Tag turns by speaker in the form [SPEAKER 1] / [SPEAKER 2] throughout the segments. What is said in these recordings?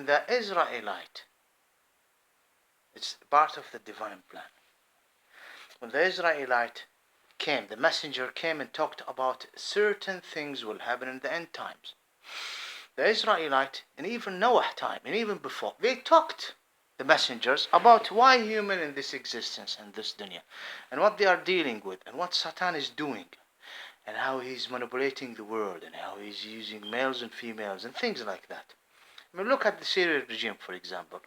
[SPEAKER 1] the Israelite, it's part of the divine plan. When the Israelite came, the messenger came and talked about certain things will happen in the end times. The Israelite, and even Noah time, and even before, they talked, the messengers, about why human in this existence and this dunya, and what they are dealing with, and what Satan is doing, and how he's manipulating the world, and how he's using males and females, and things like that. I mean, look at the Syrian regime, for example.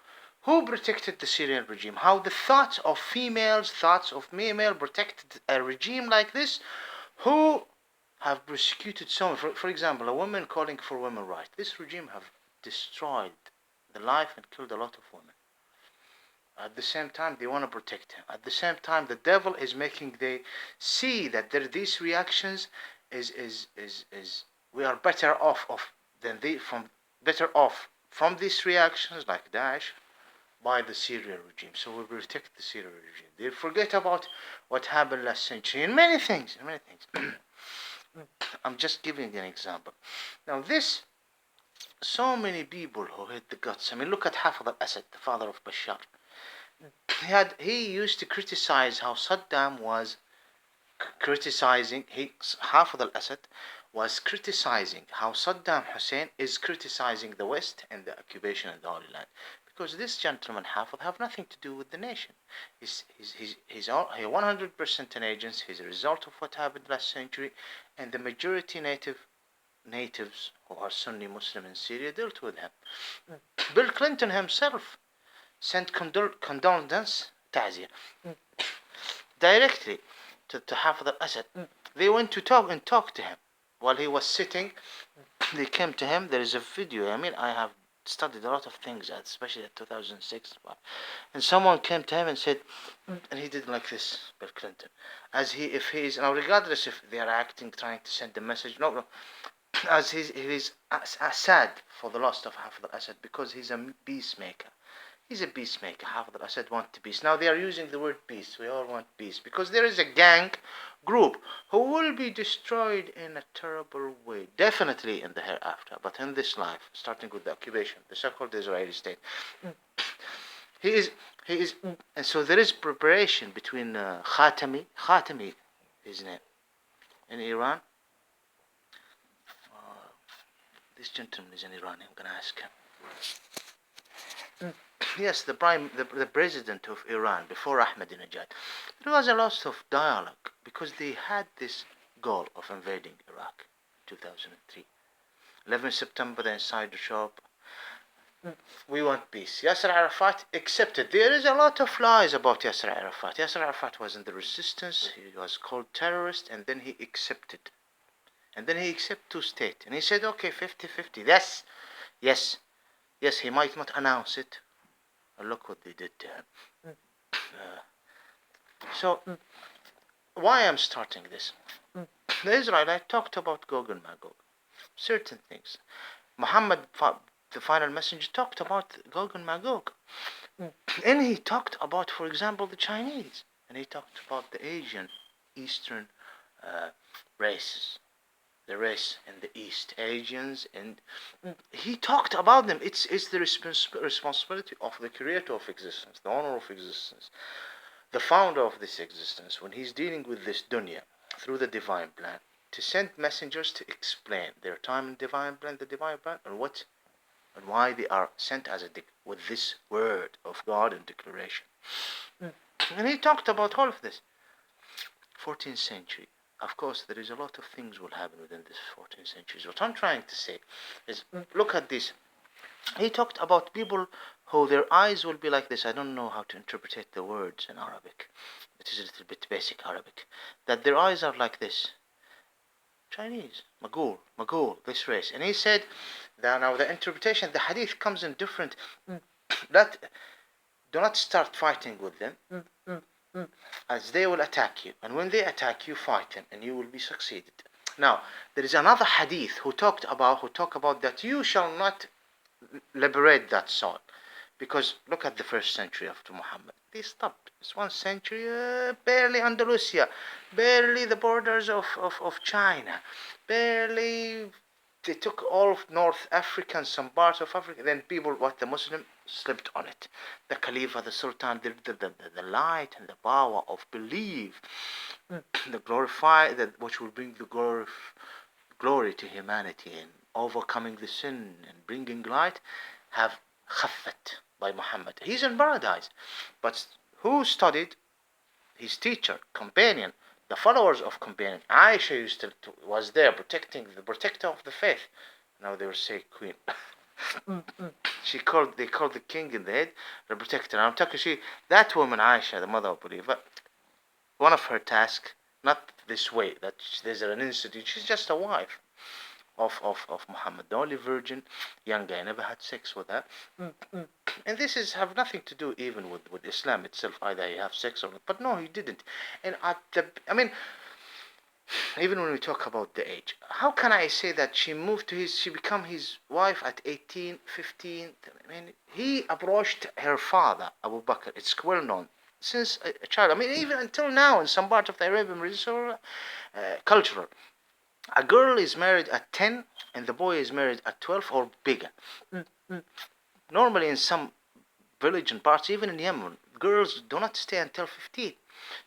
[SPEAKER 1] Who protected the Syrian regime? How the thoughts of females, thoughts of male protected a regime like this? Who have persecuted so much? For example, a woman calling for women's rights. This regime have destroyed the life and killed a lot of women. At the same time, they want to protect him. At the same time, the devil is making they see that these reactions is we are better off from these reactions like Daesh by the Syrian regime. So we protect the Syrian regime. They forget about what happened last century and many things. I'm just giving an example. Now this, so many people who hate the guts. I mean, look at Hafez al-Assad, the father of Bashar. He used to criticize how Saddam was criticizing. Hafez al-Assad was criticizing how Saddam Hussein is criticizing the West and the occupation of the Holy Land. Because this gentleman Hafez have nothing to do with the nation. He's 100% an agent. He's a result of what happened last century, and the majority natives who are Sunni Muslim in Syria dealt with him. Bill Clinton himself sent condolence ta'ziyah directly to Hafez al-Assad. They went to talk to him while he was sitting. They came to him. There is a video. I mean, I have studied a lot of things, especially at 2006. And someone came to him and said, and he did like this, Bill Clinton, as if he is now, regardless if they are acting, trying to send a message. No, as he's sad for the loss of Hafez al-Assad because he's a peacemaker. He's a peacemaker. Hafez al-Assad wants peace. Now they are using the word peace. We all want peace because there is a gang group who will be destroyed in a terrible way, definitely in the hereafter, but in this life, starting with the occupation, the so-called Israeli state. He is, and so there is preparation between Khatami, his name, in Iran. This gentleman is in Iran. I'm gonna ask him. Yes, the president of Iran before Ahmadinejad. There was a lot of dialogue because they had this goal of invading Iraq, 2003. 11 September, the insider shop. We want peace. Yasser Arafat accepted. There is a lot of lies about Yasser Arafat. Yasser Arafat was in the resistance. He was called terrorist, and then he accepted. And then he accepted two-state, and he said, okay, 50-50. Yes. He might not announce it. Look what they did to him. So, why I'm starting this? The Israelite talked about Gog and Magog. Certain things. Muhammad, the final messenger, talked about Gog and Magog. And he talked about, for example, the Chinese. And he talked about the Asian, Eastern races. The race in the East, Asians, and he talked about them. It's the responsibility of the creator of existence, the owner of existence, the founder of this existence, when he's dealing with this dunya through the divine plan, to send messengers to explain their time in the divine plan, and why they are sent with this word of God and declaration. And he talked about all of this. 14th century. Of course, there is a lot of things will happen within this 14th century. What I'm trying to say is, look at this. He talked about people who their eyes will be like this. I don't know how to interpret the words in Arabic. It is a little bit basic Arabic. That their eyes are like this. Chinese, Magul, this race. And he said that now the interpretation, the hadith comes in different. Do not start fighting with them. As they will attack you, and when they attack you, fight them, and you will be succeeded. Now, there is another hadith who talk about that you shall not liberate that soil, because look at the first century after Muhammad. They stopped. It's 1 century, barely Andalusia, barely the borders of China, barely they took all of North Africa and some parts of Africa. Then people, the Muslim slept on it. The Khalifa, the Sultan, the light and the power of belief, the glorify that which will bring the glory to humanity and overcoming the sin and bringing light, have khaffat by Muhammad. He's in paradise, but who studied? His teacher, companion, the followers of companion. Aisha was there protecting the protector of the faith. Now they will say queen. They called the king in the head the protector. I'm talking that woman Aisha, the mother of believer. One of her tasks, not this way that there's an institute. She's just a wife of Muhammad, the only virgin, young guy, never had sex with her. And this is have nothing to do even with Islam itself, either he have sex or not. But no, he didn't. And even when we talk about the age, how can I say that she became his wife at 18, 15? He approached her father, Abu Bakr. It's well known since a child. Even until now in some part of the Arabian religious cultural. A girl is married at 10 and the boy is married at 12 or bigger. Normally in some village and parts, even in Yemen, girls do not stay until 15.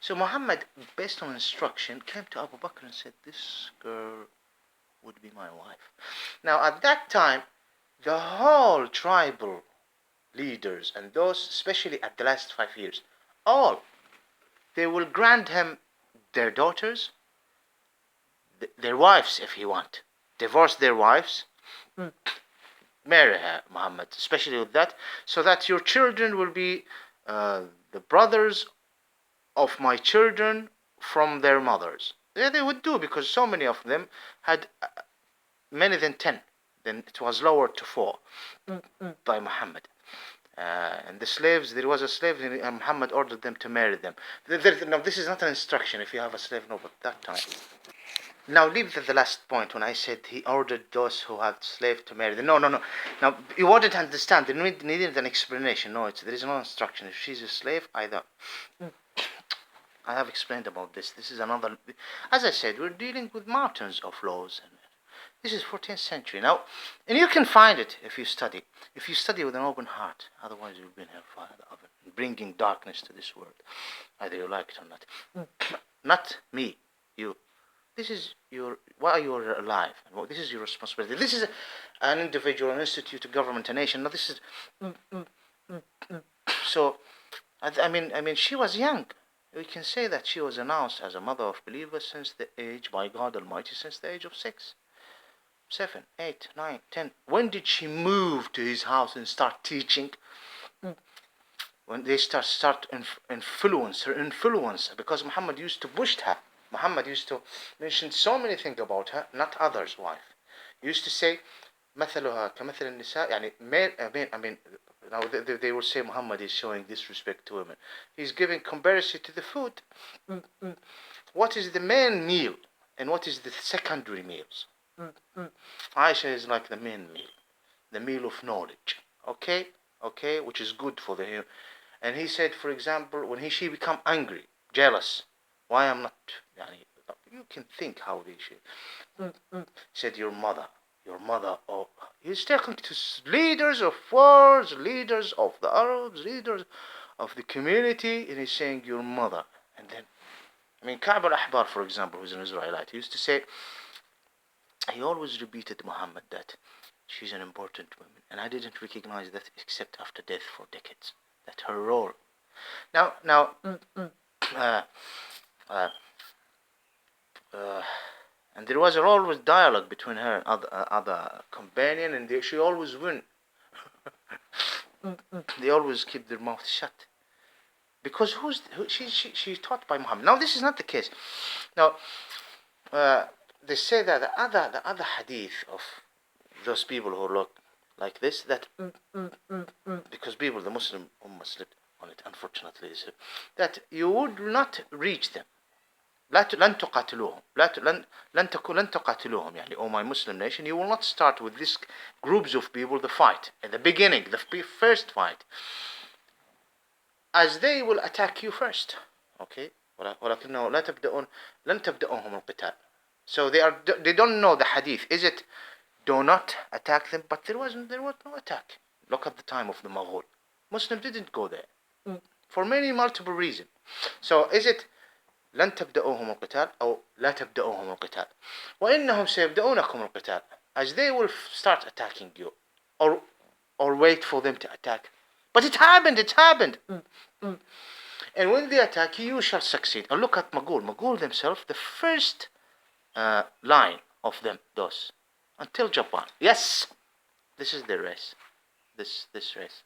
[SPEAKER 1] So Muhammad, based on instruction, came to Abu Bakr and said, this girl would be my wife. Now at that time, the whole tribal leaders and those, especially at the last 5 years, they will grant him their daughters, their wives if he want. Divorce their wives, marry her, Muhammad, especially with that, so that your children will be the brothers of my children from their mothers. Yeah, they would do, because so many of them had many than 10. Then it was lowered to 4 by Muhammad. And the slaves, there was a slave, and Muhammad ordered them to marry them. Now, this is not an instruction if you have a slave, no, but that time. Now, leave the last point when I said he ordered those who had slaves to marry them. No. Now, you wouldn't understand. They needed an explanation. No, there is no instruction. If she's a slave, either. I have explained about this. This is another. As I said, we're dealing with mountains of laws. This is 14th century. Now, and you can find it if you study. If you study with an open heart. Otherwise, you'll be in hellfire, the oven, bringing darkness to this world. Either you like it or not. Not me. You. This is why you are alive. And this is your responsibility. This is an individual, an institute, a government, a nation. No, this is. So, she was young. We can say that she was announced as a mother of believers since the age, by God Almighty, since the age of 6, 7, 8, 9, 10. When did she move to his house and start teaching? When they start influence her influence, because Muhammad used to push her. Muhammad used to mention so many things about her, not others' wife. He used to say, مثلها كمثل النساء, now they will say Muhammad is showing disrespect to women. He's giving comparison to the food. What is the main meal and what is the secondary meals? Aisha is like the main meal, the meal of knowledge. Okay, which is good for the human. And he said, for example, when she become angry, jealous, why I'm not? You can think how they should. He said, your mother. Oh, he's talking to leaders of wars, leaders of the Arabs, leaders of the community, and he's saying your mother. And then, Ka'b al-Ahbar, for example, who's an Israelite, he used to say, he always repeated Muhammad that she's an important woman, and I didn't recognize that except after death for decades. That her role. Now, and there was always dialogue between her and other companion, and she always win. They always keep their mouth shut, because she's taught by Muhammad. Now this is not the case. Now they say that the other hadith of those people who look like this, that because people, the Muslim Ummah slipped on it, unfortunately, that you would not reach them. لن تقاتلوهم لن تقاتلوهم يعني, oh my Muslim nation, you will not start with these groups of people the fight at the beginning, the first fight, as they will attack you first. Okay, ولكنه لن تبدأهم القتال. So they don't know the hadith. Is it do not attack them, but there was no attack. Look at the time of the Mughal. Muslims didn't go there for many multiple reasons. So is it لن تبدأوهم القتال أو لا تبدأوهم القتال وإنهم سيبدأونكم القتال, as they will start attacking you, or wait for them to attack. But it happened. And when they attack you, you shall succeed. And look at Mughal themselves, the first line of them, those, until Japan. Yes, this is the race. This race.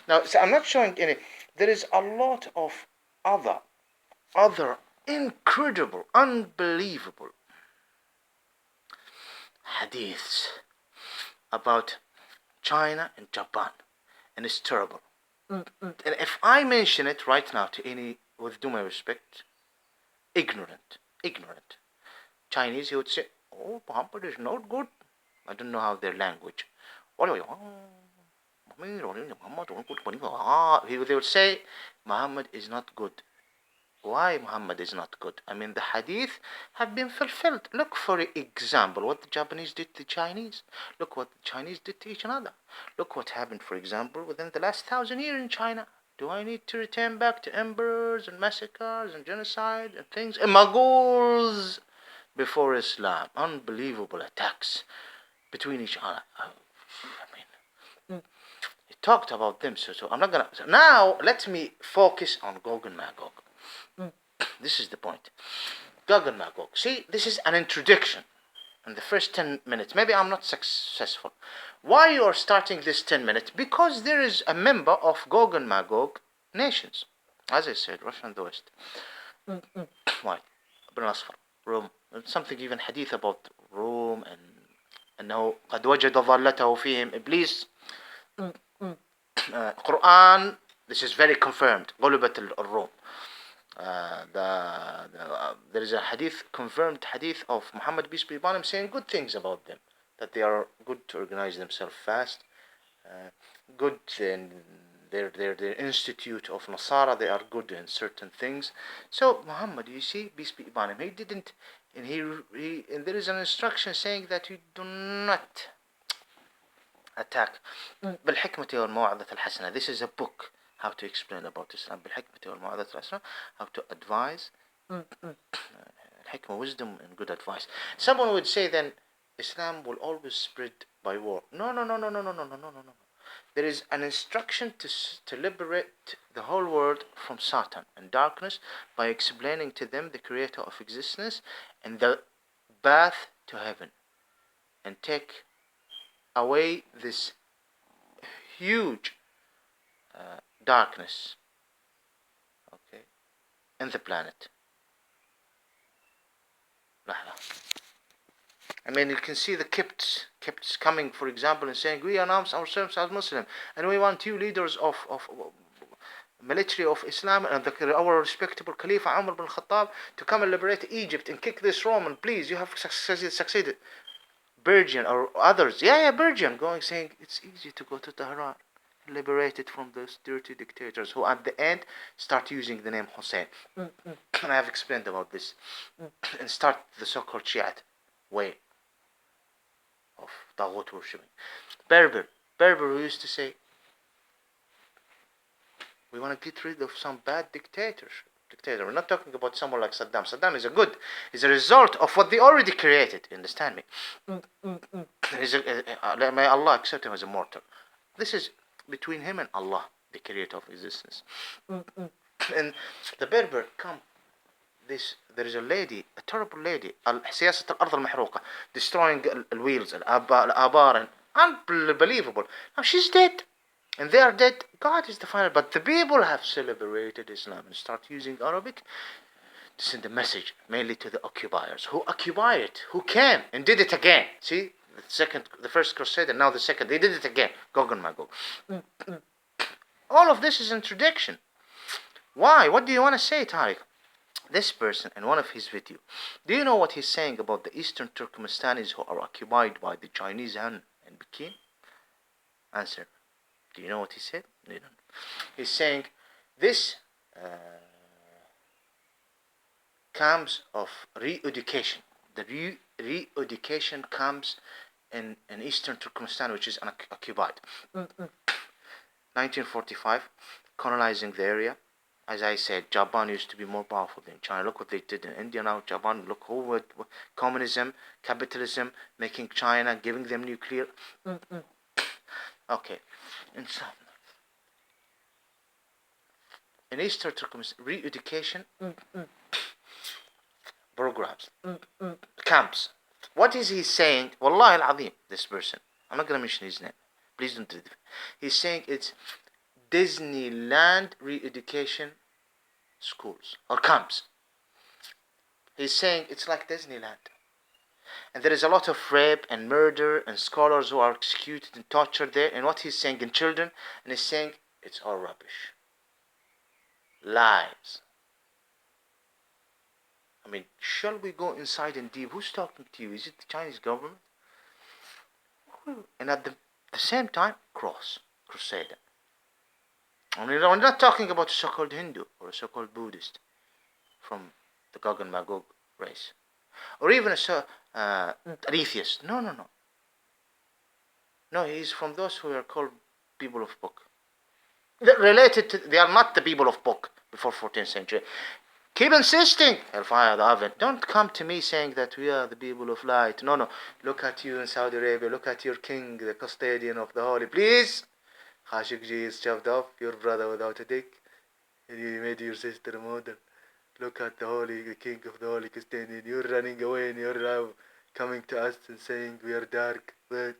[SPEAKER 1] Now, so I'm not showing any. There is a lot of other incredible, unbelievable hadiths about China and Japan, and it's terrible. And if I mention it right now to any, with due my respect, ignorant Chinese, he would say, "Oh, Muhammad is not good." I don't know how their language. They would say Muhammad is not good. Why Muhammad is not good? I mean, the hadith have been fulfilled. Look, for example, what the Japanese did to the Chinese. Look what the Chinese did to each other. Look what happened, for example, within the last 1,000 years in China. Do I need to return back to emperors and massacres and genocide and things? And Mongols before Islam. Unbelievable attacks between each other. He talked about them, so I'm not gonna. So now let me focus on Gog and Magog. This is the point. Gog and Magog. See, this is an introduction. In the first 10 minutes, maybe I'm not successful. Why you are starting this 10 minutes? Because there is a member of Gog and Magog nations. As I said, Russia and the West. Why? Ibn Asfar, Rome. Something even hadith about Rome and أنه قد وجد ضالته فيهم إبليس. Quran, this is very confirmed. غلبت الروم. There is a hadith, confirmed hadith of Muhammad peace be upon him, saying good things about them, that they are good to organize themselves fast, good in their institute of Nasara, they are good in certain things. So Muhammad, you see, peace be upon him, he didn't, and and there is an instruction saying that you do not attack. بالحكمة والموعظة الحسنة. This is a book, how to explain about Islam. بالحكمة والموعظة الحسنة, how to advise. Hikmah, wisdom and good advice. Someone would say then Islam will always spread by war. No. There is an instruction to liberate the whole world from Satan and darkness by explaining to them the creator of existence and the path to heaven, and take away this huge darkness, okay, in the planet. I mean, you can see the Copts coming, for example, and saying, we announce ourselves as Muslim, and we want you leaders of military of Islam and our respectable Caliph Umar bin Khattab to come and liberate Egypt and kick this Roman. Please, you have succeeded. Bergen or others, Bergen going saying it's easy to go to Tehran, liberate it from those dirty dictators who at the end start using the name Hussein. And I have explained about this. And start the so-called Shiite way of Taghut worshipping. Berber who used to say, we want to get rid of some bad dictator. We're not talking about someone like Saddam. Saddam is a result of what they already created. Understand me? May Allah accept him as a mortal. This is between him and Allah, the creator of existence. And the Berber come. There is a lady, a terrible lady, سياسة الأرض المحروقة, destroying the wheels, الآبار, unbelievable. Now she's dead. And they are dead. God is the final. But the people have celebrated Islam and start using Arabic to send a message, mainly to the occupiers, who occupy it, who came and did it again. See, the first crusade, and now the second. They did it again. Gog and Magog. All of this is introduction. Why? What do you want to say, Tariq? This person, in one of his videos, do you know what he's saying about the Eastern Turkmenistanis who are occupied by the Chinese Han and Pekin? Answer. Do you know what he said? No. He's saying this comes of Reeducation. The Reeducation camps in eastern Turkmenistan, which is occupied. 1945, colonizing the area. As I said, Japan used to be more powerful than China. Look what they did in India now. Japan, look who communism, capitalism, making China, giving them nuclear. Okay, in Eastern Turkmenistan, re-education programs, camps. What is he saying? Wallahi al-Azim, this person. I'm not going to mention his name. Please don't read it. He's saying it's Disneyland re-education schools or camps. He's saying it's like Disneyland. And there is a lot of rape and murder and scholars who are executed and tortured there. And what he's saying in children, and he's saying it's all rubbish. Lies. I mean, shall we go inside and deep? Who's talking to you? Is it the Chinese government? And at the same time, crusader. I mean, we're not talking about a so-called Hindu or a so-called Buddhist from the Gog and Magog race. Or even an atheist. No. No, he's from those who are called people of book. They are not the people of book before 14th century. Keep insisting, hellfire the oven. Don't come to me saying that we are the people of light. No. Look at you in Saudi Arabia. Look at your king, the custodian of the holy. Please. Khashoggi is chopped off, your brother without a dick. And you made your sister a model. Look at the king of the holy custodian. You're running away and you're now coming to us and saying we are dark. But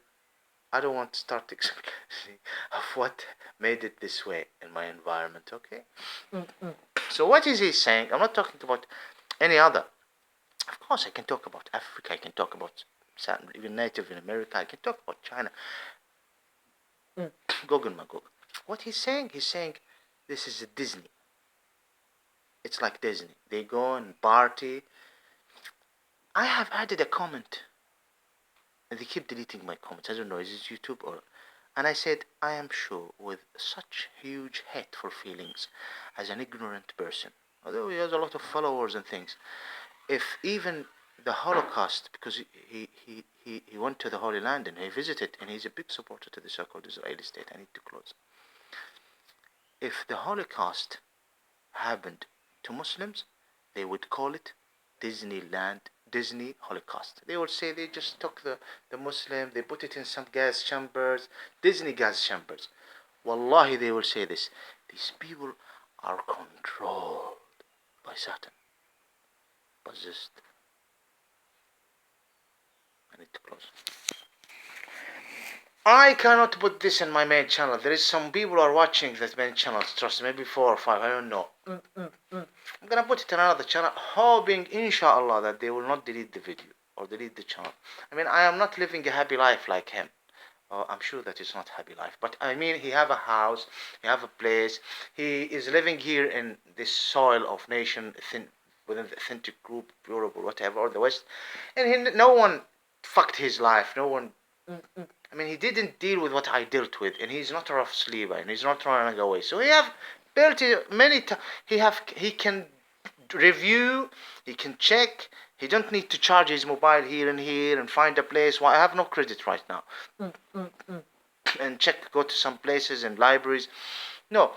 [SPEAKER 1] I don't want to start explaining of what made it this way in my environment, okay? So what is he saying? I'm not talking about any other. Of course, I can talk about Africa. I can talk about even native in America. I can talk about China. Gog and Magog. What he's saying this is a Disney. It's like Disney. They go and party. I have added a comment. And they keep deleting my comments. I don't know, is it YouTube or... And I said, I am sure with such huge hateful feelings as an ignorant person, although he has a lot of followers and things, if even the Holocaust, because he went to the Holy Land and he visited, and he's a big supporter to the so-called Israeli state. I need to close. If the Holocaust happened to Muslims, they would call it Disneyland, Disney Holocaust. They would say they just took the Muslim, they put it in some gas chambers, Disney gas chambers. Wallahi, they will say this. These people are controlled by Satan. Possessed. I need to close. I cannot put this in my main channel. There is some people who are watching that main channel. Trust me, maybe 4 or 5. I don't know. I'm gonna put it in another channel, hoping, inshallah, that they will not delete the video or delete the channel. I mean, I am not living a happy life like him. I'm sure that it's not happy life. But I mean, he have a house, he have a place. He is living here in this soil of nation within the authentic group, Europe or whatever, or the West. And no one fucked his life. No one... I mean, he didn't deal with what I dealt with, and he's not a rough sleeper, and he's not running away. So he have built it many times. He can review, he can check. He don't need to charge his mobile here and find a place. Well, I have no credit right now. And check, go to some places and libraries. No,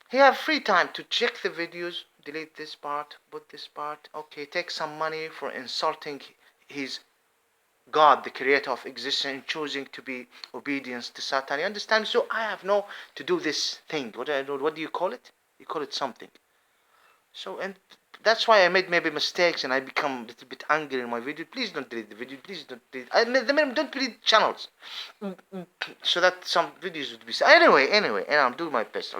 [SPEAKER 1] he have free time to check the videos, delete this part, put this part. Okay, take some money for insulting his God, the creator of existence, choosing to be obedience to Satan. You understand? So I have no to do this thing. What do you call it? You call it something. So, and that's why I made maybe mistakes and I become a little bit angry in my video. Please don't delete the video. Please don't delete. Don't delete channels. So that some videos would be... Anyway, and I'll do my best. So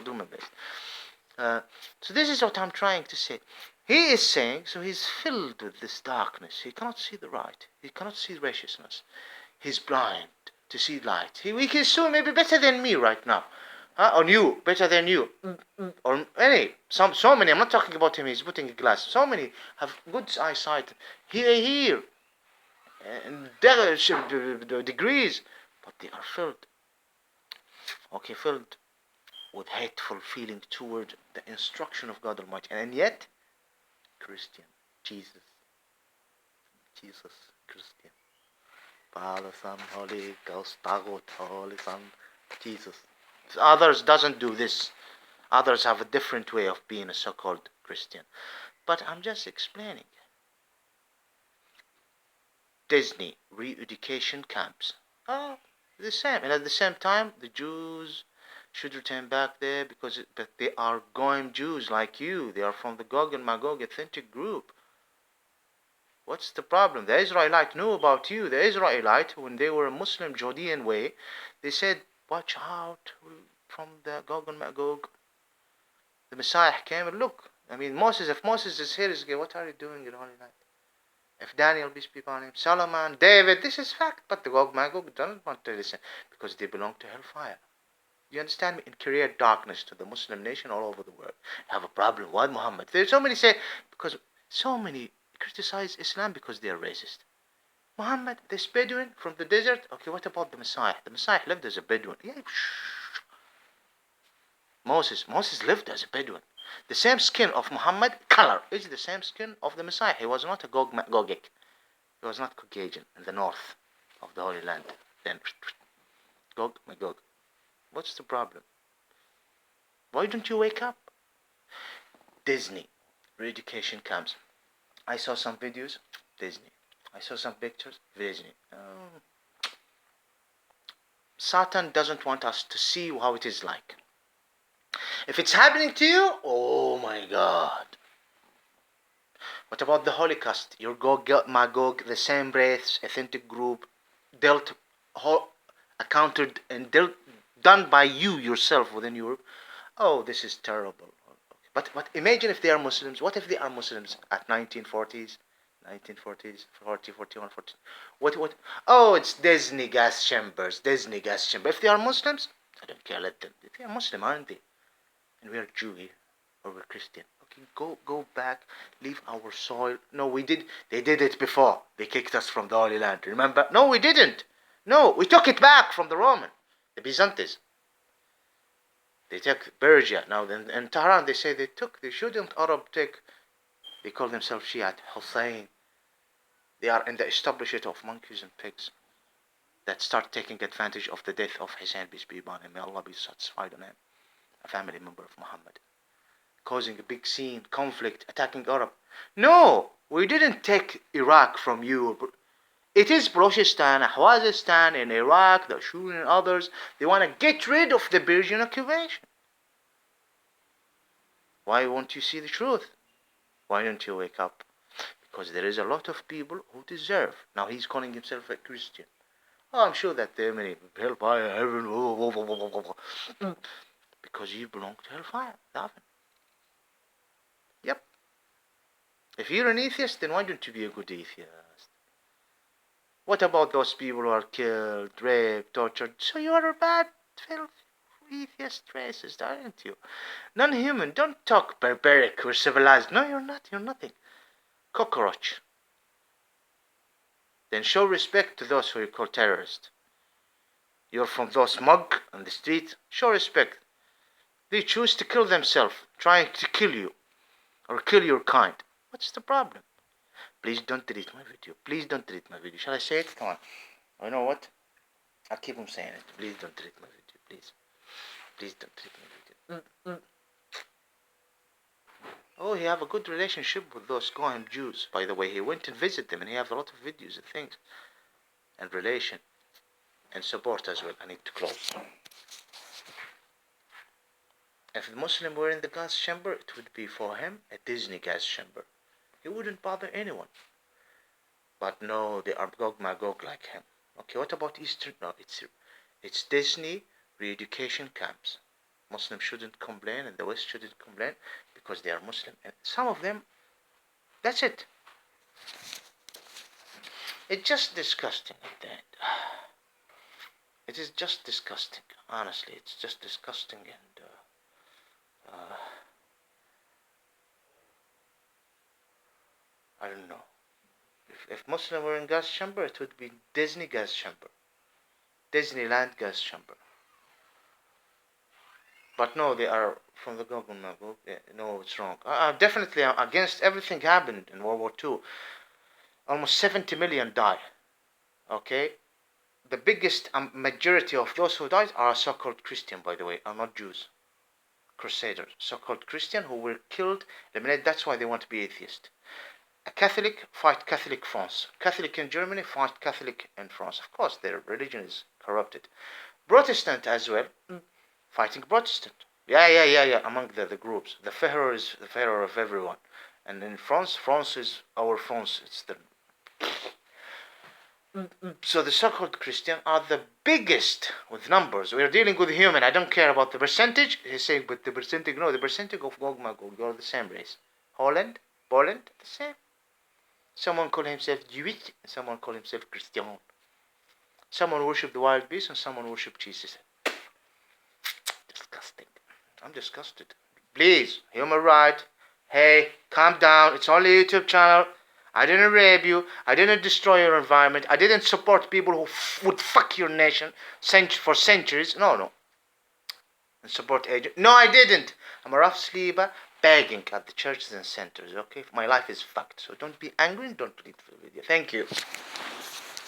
[SPEAKER 1] this is what I'm trying to say. He is saying, so he's filled with this darkness. He cannot see the right. He cannot see righteousness. He's blind to see light. He can see maybe better than me right now. Or you, better than you. Or so many, I'm not talking about him, he's putting a glass. So many have good eyesight. Here. And degrees. But they are filled with hateful feeling toward the instruction of God Almighty. And yet, Christian, Jesus. Jesus, Christian. Father, Son, Holy Ghost, Tagut, Holy Son, Jesus. Others doesn't do this. Others have a different way of being a so-called Christian. But I'm just explaining. Disney, re-education camps. Oh, the same. And at the same time, the Jews should return back there but they are Goyim Jews like you. They are from the Gog and Magog authentic group. What's the problem? The Israelite knew about you. The Israelite, when they were a Muslim Judean way, they said, watch out from the Gog and Magog. The Messiah came and look. I mean, if Moses is here, what are you doing in Holy Night? If Daniel, peace be upon him, Solomon, David, this is fact. But the Gog Magog don't want to listen because they belong to hellfire. You understand me? And create darkness to the Muslim nation all over the world. Have a problem. Why Muhammad? There's so many say, because so many criticize Islam because they are racist. Muhammad, this Bedouin from the desert. Okay, what about the Messiah? The Messiah lived as a Bedouin. Yeah, Moses lived as a Bedouin. The same skin of Muhammad, color, is the same skin of the Messiah. He was not a Gogic. He was not Caucasian in the north of the Holy Land. Then, Gog, Magog. What's the problem? Why don't you wake up? Disney, re-education camps. I saw some videos, Disney. I saw some pictures, Disney. Satan doesn't want us to see how it is like. If it's happening to you, oh my God. What about the Holocaust? Your Gog, Magog, the same race, authentic group, accounted and done by you yourself within Europe. Oh, this is terrible. But imagine if they are Muslims. What if they are Muslims at 1940s, 40, 41, 40? What? Oh, it's Disney gas chambers. If they are Muslims, I don't care. Let them. They are Muslim, aren't they? And we are Jewish or we're Christian. Okay, go back. Leave our soil. No, we did. They did it before. They kicked us from the Holy Land. Remember? No, we didn't. No, we took it back from the Roman, the Byzantines. They took Persia. Now in Tehran they say they shouldn't Arab take. They call themselves Shiite Hussein. They are in the establishment of monkeys and pigs that start taking advantage of the death of Hussein, peace be upon him. May Allah be satisfied on him, a family member of Muhammad, causing a big scene, conflict, attacking Arab. No, we didn't take Iraq from you. It is Balochistan, Ahwazistan in Iraq, the Shuri and others. They want to get rid of the Persian occupation. Why won't you see the truth? Why don't you wake up? Because there is a lot of people who deserve. Now he's calling himself a Christian. Oh, I'm sure that there are many hellfire, heaven, because you belong to hellfire. Yep. If you're an atheist, then why don't you be a good atheist? What about those people who are killed, raped, tortured? So you are a bad, atheist, racist, aren't you? Non-human. Don't talk barbaric or civilized. No, you're not. You're nothing. Cockroach. Then show respect to those who you call terrorists. You're from those mug on the street. Show respect. They choose to kill themselves, trying to kill you or kill your kind. What's the problem? Please don't delete my video. Please don't delete my video. Shall I say it? Come on. You know what? I'll keep on saying it. Please don't delete my video. Please. Please don't delete my video. Oh, he have a good relationship with those Goyim Jews. By the way, he went and visited them, and he have a lot of videos and things, and relation, and support as well. I need to close. If a Muslim were in the gas chamber, it would be for him a Disney gas chamber. He wouldn't bother anyone. But no, they are Gog Magog like him. Okay, what about Eastern? No, it's Disney re-education camps. Muslims shouldn't complain, and the West shouldn't complain because they are Muslim. And some of them, that's it. It's just disgusting at the end. It is just disgusting. Honestly, it's just disgusting, and I don't know. If Muslim were in gas chamber, it would be Disney gas chamber, Disneyland gas chamber. But no, they are from the Gog and Magog. No, it's wrong. Definitely, I'm against everything happened in World War II. almost 70 million die. Okay, the biggest majority of those who died are so-called Christian, by the way, are not Jews. Crusaders, so-called Christian, who were killed, eliminated. That's why they want to be atheist. A Catholic fight Catholic France. Catholic in Germany fight Catholic in France. Of course, their religion is corrupted. Protestant as well, fighting Protestant. Yeah. Among the groups, the Führer is the Führer of everyone. And in France, France is our France. It's the so the so-called Christian are the biggest with numbers. We are dealing with human. I don't care about the percentage. He's saying, but the percentage, no, the percentage of Gog Magog, you're the same race. Holland, Poland, the same. Someone call himself Jewish, and someone call himself Christian. Someone worship the wild beast, and someone worship Jesus. Disgusting. I'm disgusted. Please, human right. Hey, calm down. It's only a YouTube channel. I didn't rape you. I didn't destroy your environment. I didn't support people who would fuck your nation for centuries. No. And support agents. No, I didn't. I'm a rough sleeper begging at the churches and centers, okay? My life is fucked. So don't be angry and don't delete the video. Thank you.